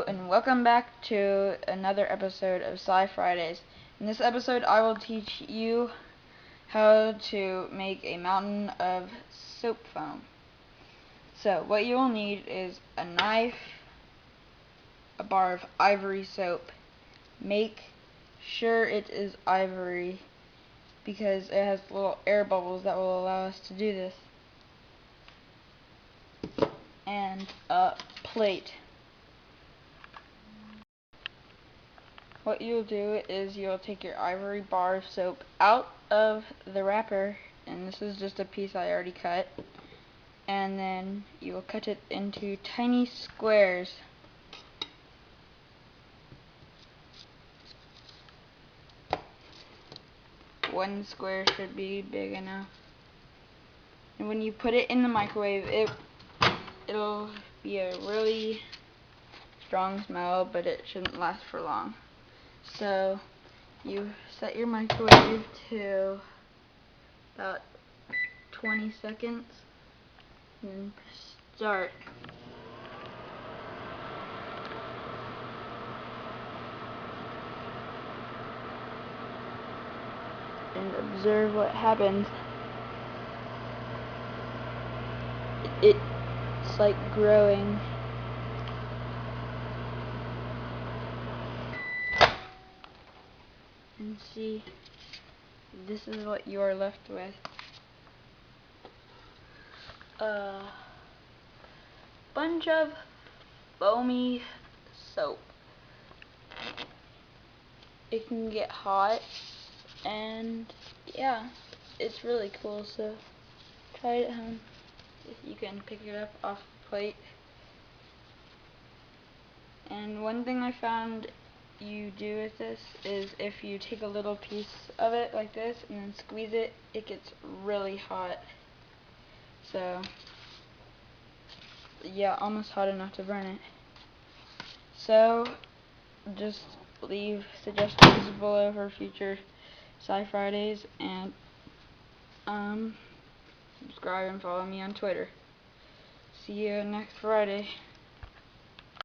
Hello and welcome back to another episode of Sci-Fridays. In this episode I will teach you how to make a mountain of soap foam. So what you will need is a knife, a bar of ivory soap. Make sure it is ivory because it has little air bubbles that will allow us to do this. And a plate. What you'll do is you'll take your ivory bar of soap out of the wrapper, and this is just a piece I already cut, and then you will cut it into tiny squares. One square should be big enough. And when you put it in the microwave, it'll be a really strong smell, but it shouldn't last for long. So you set your microwave to about 20 seconds and then start. And observe what happens. It's like growing. And see, this is what you are left with. A bunch of foamy soap. It can get hot, and yeah, it's really cool, so try it at home. You can pick it up off the plate. And one thing I found you do with this is if you take a little piece of it like this and then squeeze it, it gets really hot. So yeah, almost hot enough to burn it. So just leave suggestions below for future Sci-Fridays, and subscribe and follow me on Twitter. See you next Friday.